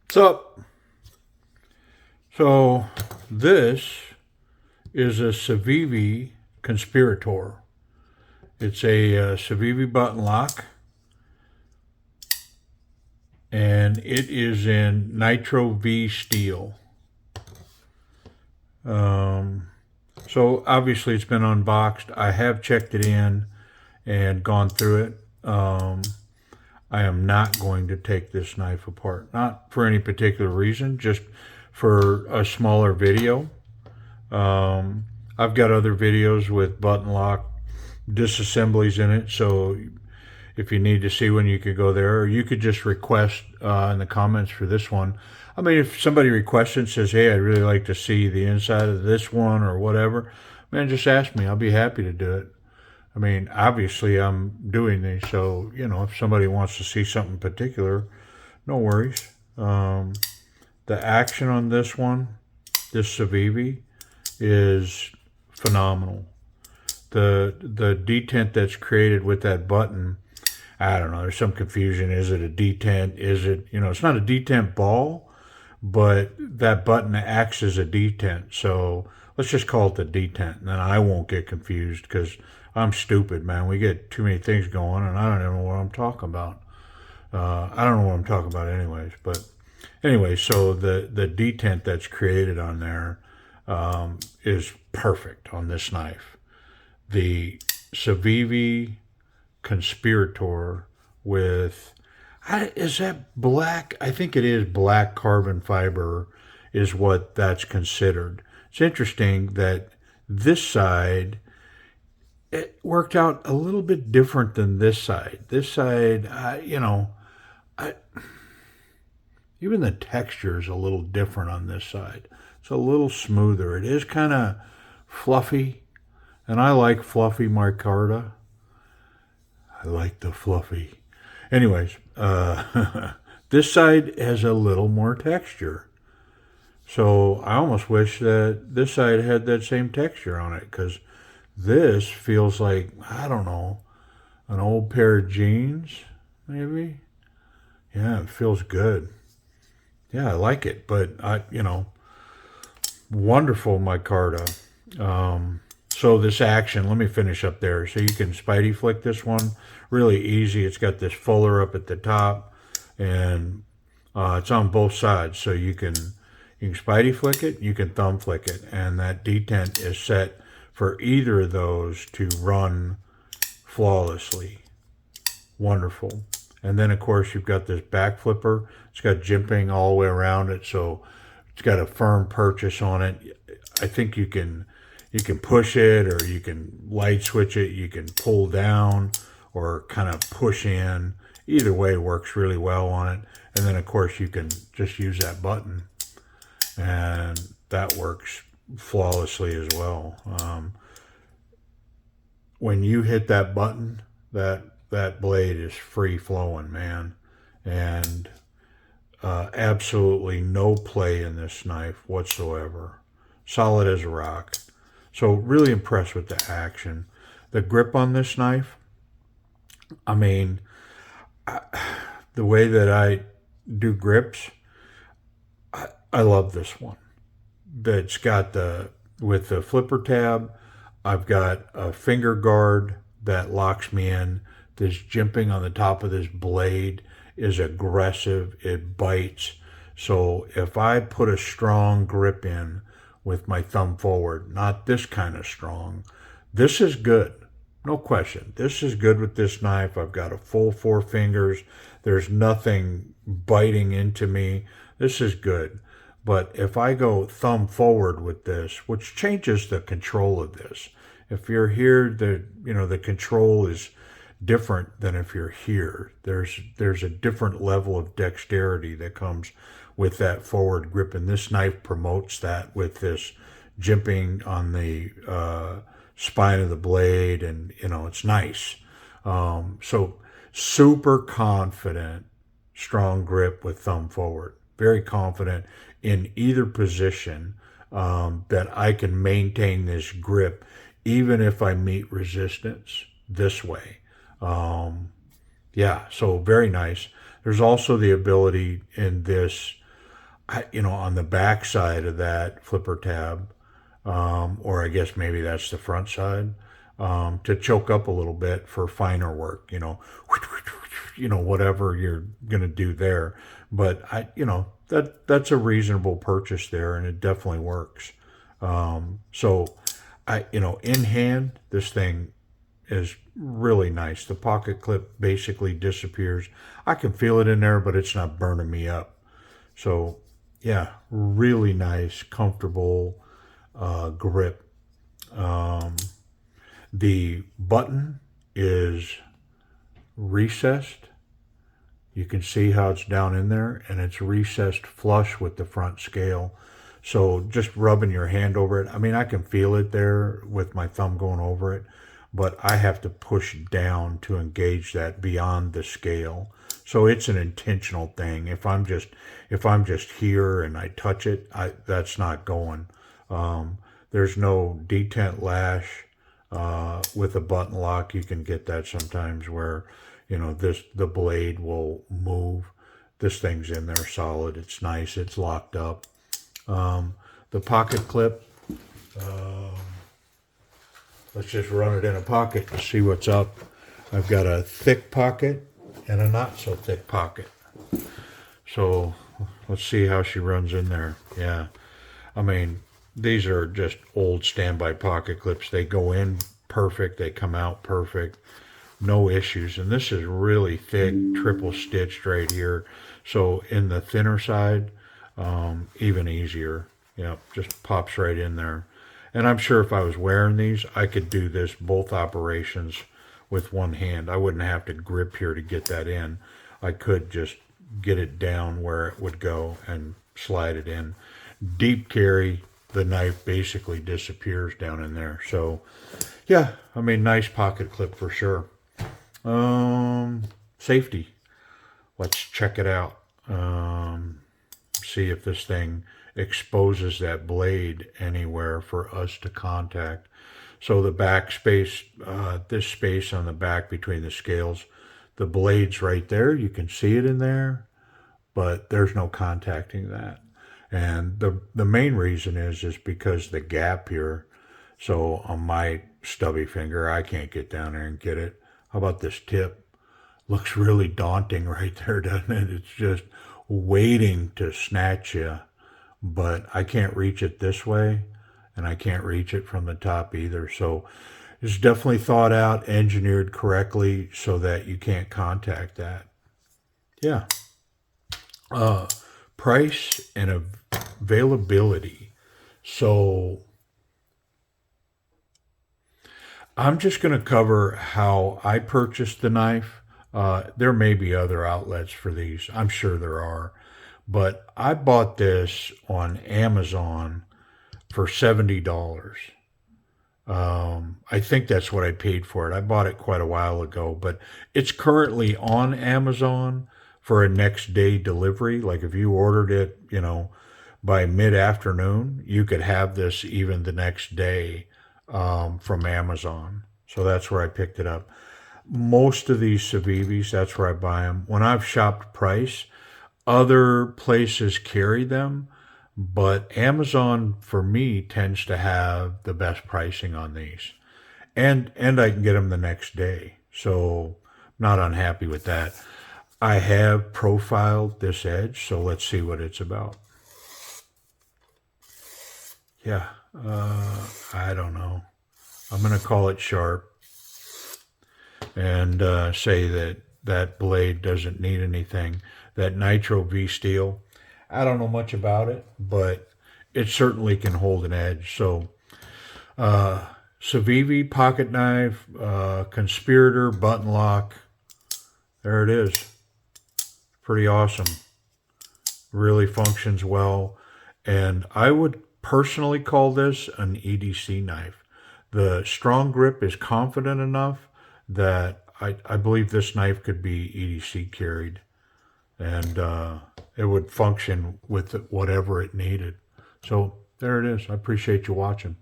What's up? So this is a CIVIVI Conspirator. It's a CIVIVI button lock, and it is in Nitro V steel. So obviously it's been unboxed. I have checked it in and gone through it. I am not going to take this knife apart. Not for any particular reason, just for a smaller video. I've got other videos with button lock disassemblies in it, so if you need to see one, you could go there, or you could just request in the comments for this one. I mean, if somebody requests it and says, hey, I'd really like to see the inside of this one or whatever, man, just ask me. I'll be happy to do it. I mean, obviously I'm doing these, so, if somebody wants to see something particular, no worries. The action on this one, this CIVIVI, is phenomenal. The detent that's created with that button, I don't know, there's some confusion. Is it a detent? Is it, it's not a detent ball, but that button acts as a detent. So let's just call it the detent, and then I won't get confused because I'm stupid, man. We get too many things going, and I don't even know what I'm talking about. I don't know what I'm talking about anyways. But anyway, so the detent that's created on there is perfect on this knife. The CIVIVI Conspirator with, is that black? I think it is black carbon fiber is what that's considered. It's interesting that this side, it worked out a little bit different than this side. This side, even the texture is a little different on this side. It's a little smoother. It is kind of fluffy, and I like fluffy micarta. I like the fluffy. Anyways, this side has a little more texture. So I almost wish that this side had that same texture on it, because this feels like, I don't know, an old pair of jeans, maybe? Yeah, it feels good. Yeah, I like it, but wonderful micarta. So this action, let me finish up there. So you can Spidey flick this one really easy. It's got this fuller up at the top, and it's on both sides. So you can Spidey flick it, you can thumb flick it, and that detent is set for either of those to run flawlessly. Wonderful. And then of course you've got this back flipper. It's got jimping all the way around it, so it's got a firm purchase on it. I think you can push it, or you can light switch it, you can pull down or kind of push in. Either way works really well on it. And then of course you can just use that button, and that works flawlessly as well. When you hit that button, that blade is free flowing, man. And absolutely no play in this knife whatsoever. Solid as a rock. So really impressed with the action. The grip on this knife, I mean, the way that I do grips, I love this one. That's got with the flipper tab, I've got a finger guard that locks me in. This jimping on the top of this blade is aggressive. It bites. So if I put a strong grip in with my thumb forward, not this kind of strong, this is good. No question. This is good with this knife. I've got a full 4 fingers. There's nothing biting into me. This is good. But if I go thumb forward with this, which changes the control of this. If you're here, the control is different than if you're here. There's a different level of dexterity that comes with that forward grip, and this knife promotes that with this jimping on the spine of the blade, and it's nice. So super confident, strong grip with thumb forward. Very confident in either position that I can maintain this grip even if I meet resistance this way. Yeah, so very nice. There's also the ability in this on the back side of that flipper tab, or I guess maybe that's the front side, to choke up a little bit for finer work, whatever you're going to do there. But that's a reasonable purchase there, and it definitely works. So in hand, this thing is really nice. The pocket clip basically disappears. I can feel it in there, but it's not burning me up. So yeah, really nice, comfortable grip. The button is recessed. You can see how it's down in there, and it's recessed flush with the front scale. So just rubbing your hand over it, I mean, I can feel it there with my thumb going over it, but I have to push down to engage that beyond the scale. So it's an intentional thing. If I'm just here and I touch it, that's not going. There's no detent lash with a button lock. You can get that sometimes where the blade will move. This thing's in there solid. It's nice. It's locked up. The pocket clip. Let's just run it in a pocket to see what's up. I've got a thick pocket and a not so thick pocket. So let's see how she runs in there. Yeah. I mean, these are just old standby pocket clips. They go in perfect. They come out perfect. No issues. And this is really thick, triple stitched right here. So in the thinner side, even easier. Just pops right in there. And I'm sure if I was wearing these, I could do this both operations with one hand. I wouldn't have to grip here to get that in. I could just get it down where it would go and slide it in. Deep carry, the knife basically disappears down in there. So yeah, I mean, nice pocket clip for sure. Safety. Let's check it out. See if this thing exposes that blade anywhere for us to contact. So the back space, this space on the back between the scales, the blade's right there. You can see it in there, but there's no contacting that. And the main reason is because the gap here. So on my stubby finger, I can't get down there and get it. How about this tip? Looks really daunting right there, doesn't it? It's just waiting to snatch you. But I can't reach it this way, and I can't reach it from the top either. So it's definitely thought out, engineered correctly so that you can't contact that. Yeah. Price and availability. So I'm just going to cover how I purchased the knife. There may be other outlets for these. I'm sure there are. But I bought this on Amazon for $70. I think that's what I paid for it. I bought it quite a while ago, but it's currently on Amazon for a next day delivery. Like if you ordered it, by mid-afternoon, you could have this even the next day from Amazon. So that's where I picked it up. Most of these CIVIVIs, that's where I buy them. When I've shopped price, other places carry them, but Amazon, for me, tends to have the best pricing on these. And I can get them the next day. So not unhappy with that. I have profiled this edge, so let's see what it's about. Yeah, I don't know. I'm going to call it sharp and say that blade doesn't need anything. That Nitro V steel, I don't know much about it, but it certainly can hold an edge. So CIVIVI pocket knife, Conspirator button lock, there it is. Pretty awesome. Really functions well. And I would personally call this an EDC knife. The strong grip is confident enough that I believe this knife could be EDC carried. And it would function with whatever it needed. So there it is. I appreciate you watching.